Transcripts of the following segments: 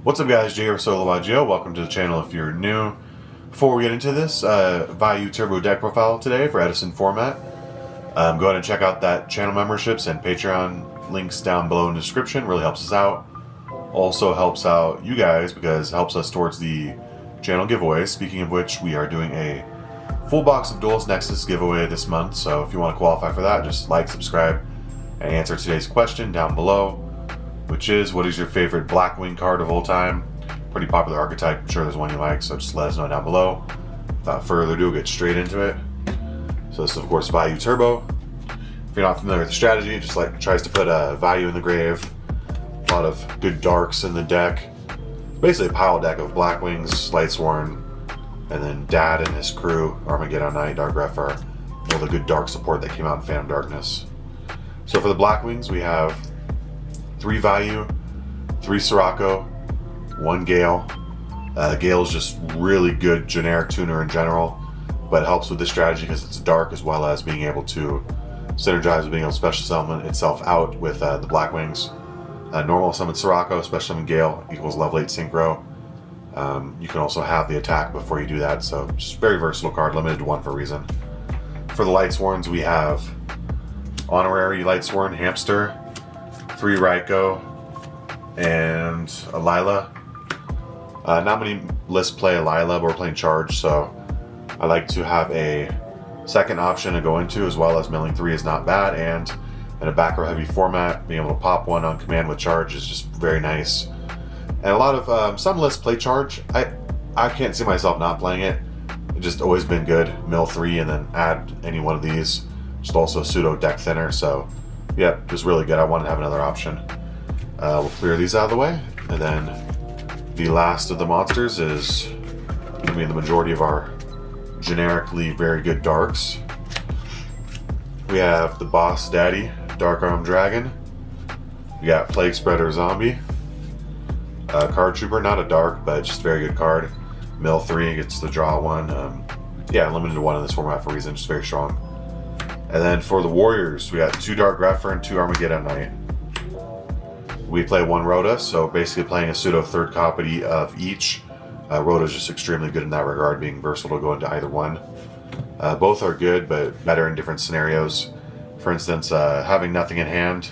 What's up guys, Jay here, Solo by Yugioh. Welcome to the channel if you're new. Before we get into this, Vayu Turbo deck profile today for Edison format. Go ahead and check out that channel memberships and Patreon links down below in the description. Really helps us out. Also helps out you guys because it helps us towards the channel giveaway. Speaking of which, we are doing a full box of Duelist Nexus giveaway this month. So if you want to qualify for that, just like, subscribe, and answer today's question down below. Which is, what is your favorite Blackwing card of all time? Pretty popular archetype, I'm sure there's one you like, so just let us know down below. Without further ado, we'll get straight into it. So this is of course Vayu Turbo. If you're not familiar with the strategy, it just tries to put a Vayu in the grave. A lot of good darks in the deck. Basically a pile deck of Blackwings, Lightsworn, and then Dad and his crew, Armageddon Knight, Dark Refer, all the good dark support that came out in Phantom Darkness. So for the Blackwings, we have 3 Vayu, 3 Sirocco, 1 Gale. Gale is just really good generic tuner in general, but it helps with this strategy because it's dark as well as being able to synergize with being able to special summon itself out with the Blackwings. Normal summon Sirocco, special summon Gale equals level 8 synchro. You can also have the attack before you do that, so just very versatile card, limited to 1 for a reason. For the Lightsworns, we have Honorary Lightsworn, Hamster, 3 Raiko, and a Lila. Not many lists play a Lila, but we're playing Charge, so I like to have a second option to go into, as well as milling 3 is not bad, and in a back row heavy format, being able to pop 1 on command with Charge is just very nice. And a lot of, some lists play Charge. I can't see myself not playing it. It's just always been good. Mill 3 and then add any one of these. Just also pseudo deck thinner, so yeah, just really good. I wanted to have another option. We'll clear these out of the way, and then the last of the monsters is going to be the majority of our generically very good darks. We have the Boss Daddy, Dark Arm Dragon. We got Plague Spreader Zombie. Card Trooper, not a dark, but just a very good card. Mill 3 gets to draw 1. Yeah, limited to 1 in this format for a reason, just very strong. And then for the Warriors, we got 2 Dark Refer and 2 Armageddon Knight. We play 1 Rhoda, so basically playing a pseudo third copy of each. Rhoda is just extremely good in that regard, being versatile to go into either one. Both are good, but better in different scenarios. For instance, having nothing in hand,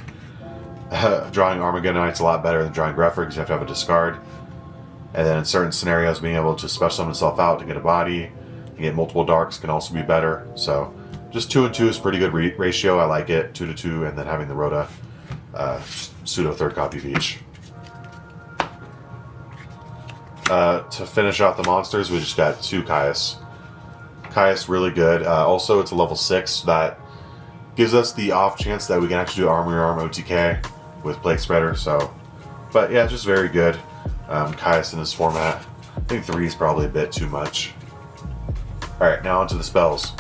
drawing Armageddon Knight's a lot better than drawing Refer because you have to have a discard. And then in certain scenarios, being able to special summon itself out to get a body, to get multiple darks can also be better. So just 2 and 2 is pretty good ratio. I like it, 2 to 2, and then having the Rhoda pseudo third copy of each. To finish off the monsters, we just got 2 Caius. Caius really good. Also, it's a level 6 that gives us the off chance that we can actually do Armor Arm OTK with Plague Spreader. So, but yeah, just very good. Caius in this format. I think 3 is probably a bit too much. All right, now onto the spells.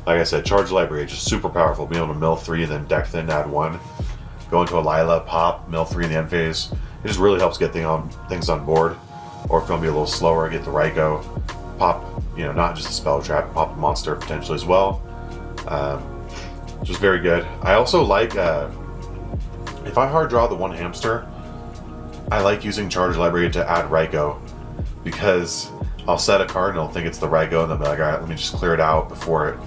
Like I said, Charge Library is just super powerful. Being able to mill 3, then deck thin, add 1. Go into a Lila, pop, mill 3 in the end phase. It just really helps get things on board. Or if you want to be a little slower, get the Raiko, pop, not just a spell trap, pop a monster potentially as well. Just very good. I also like, if I hard draw the 1 Hamster, I like using Charge Library to add Raiko, because I'll set a card and I'll think it's the Raiko, and then be like, alright, let me just clear it out before it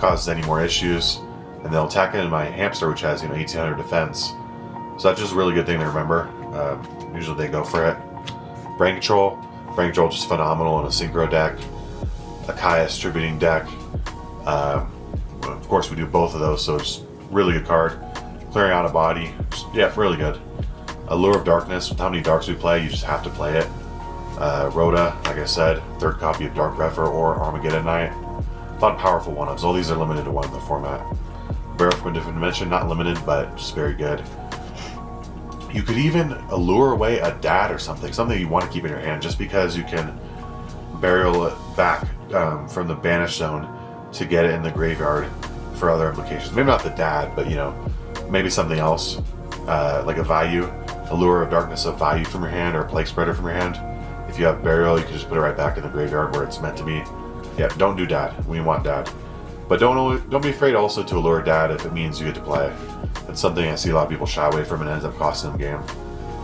causes any more issues, and they'll attack into my Hamster, which has 1800 defense. So that's just a really good thing to remember. Usually they go for it. Brain Control just phenomenal in a synchro deck, a Caius distributing deck. Of course we do both of those, so it's really good card. Clearing out a body, yeah, really good. Allure of Darkness, with how many darks we play, you just have to play it. Rhoda, like I said, third copy of Dark Refer or Armageddon Knight. A lot of powerful one-ups. All these are limited to 1 in the format. Barrel from a Different Dimension, not limited, but just very good. You could even allure away a Dad or something you want to keep in your hand, just because you can burial it back from the Banish Zone to get it in the graveyard for other implications. Maybe not the Dad, but maybe something else, like a Vayu, Allure of Darkness of Vayu from your hand, or a Plague Spreader from your hand. If you have burial, you can just put it right back in the graveyard where it's meant to be. Yeah, don't do Dad. We want Dad. But don't be afraid also to allure Dad if it means you get to play. That's something I see a lot of people shy away from and ends up costing them game.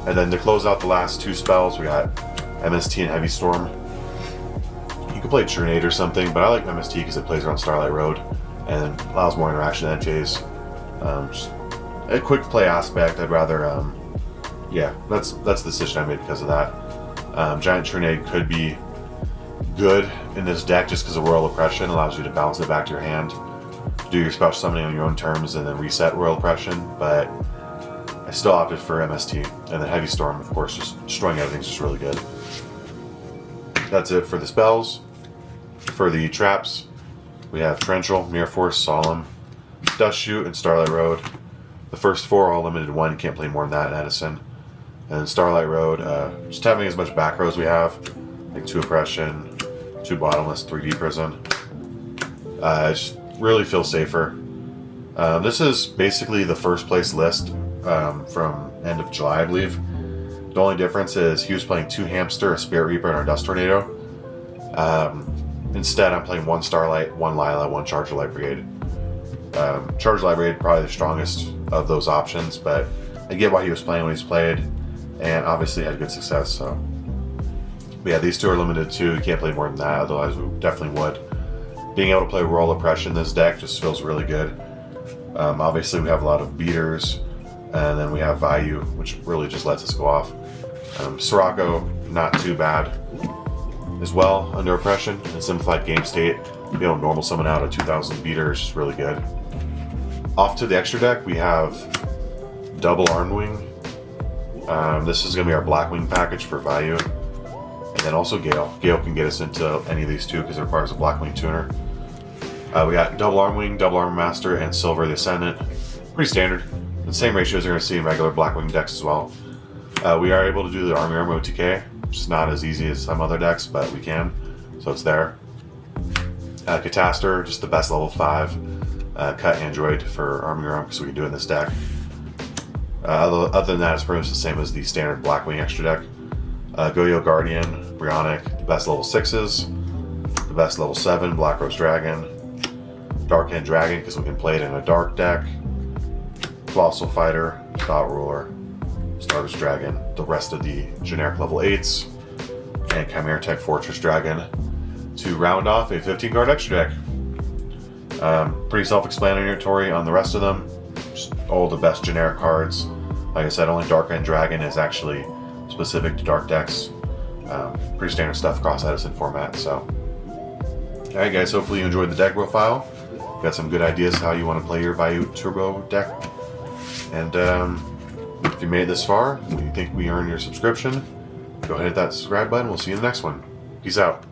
And then to close out the last 2 spells, we got MST and Heavy Storm. You can play Trinade or something, but I like MST because it plays around Starlight Road and allows more interaction in end phase. Just a quick play aspect. I'd rather, yeah, that's the decision I made because of that. Giant Trinade could be good in this deck just because of Royal Oppression allows you to bounce it back to your hand, do your special summoning on your own terms, and then reset Royal Oppression. But I still opted for MST, and then Heavy Storm, of course, just destroying everything's just really good. That's it for the spells. For the traps, we have Torrential, Mirror Force, Solemn, Dust Shoot, and Starlight Road. The first 4 are all limited to 1. You can't play more than that in Edison. And Starlight Road, just having as much back rows we have, like 2 Oppression, 2 Bottomless, 3 Deep Prison. It just really feels safer. This is basically the first place list from end of July, I believe. The only difference is he was playing 2 Hamster, a Spirit Reaper, and our Dust Tornado. Instead, I'm playing 1 Starlight, 1 Lila, 1 Charger Light Brigade. Charger Light Brigade probably the strongest of those options, but I get why he was playing when he's played, and obviously had good success. So, but yeah, these 2 are limited to. You can't play more than that, otherwise we definitely would. Being able to play Royal Oppression in this deck just feels really good. Obviously, we have a lot of beaters, and then we have Vayu, which really just lets us go off. Sirocco, not too bad as well under Oppression and Simplified Game State. Be able to normal summon out a 2000 beater is just really good. Off to the extra deck, we have Double Armed Wing. This is going to be our Blackwing package for Vayu. And then also Gale. Gale can get us into any of these 2 because it requires a Blackwing tuner. We got Double Arm Wing, Double Armor Master, and Silver the Ascendant. Pretty standard. The same ratios you're going to see in regular Blackwing decks as well. We are able to do the Army Armor OTK, which is not as easy as some other decks, but we can. So it's there. Catastor, just the best level 5 cut Android for Army Armor because we can do it in this deck. Other than that, it's pretty much the same as the standard Blackwing extra deck. Yugioh Guardian, Brionic, the best level 6s, the best level 7 Black Rose Dragon, Dark Hand Dragon because we can play it in a dark deck, Colossal Fighter, Thought Ruler, Stardust Dragon, the rest of the generic level 8s, and Chimera Tech Fortress Dragon to round off a 15 card extra deck. Pretty self-explanatory on the rest of them, just all the best generic cards. Like I said, only Dark Hand Dragon is actually specific to dark decks. Pretty standard stuff across Edison format. So, alright guys, hopefully you enjoyed the deck profile. Got some good ideas how you want to play your Vayu Turbo deck. And if you made it this far and you think we earned your subscription, go ahead and hit that subscribe button. We'll see you in the next one. Peace out.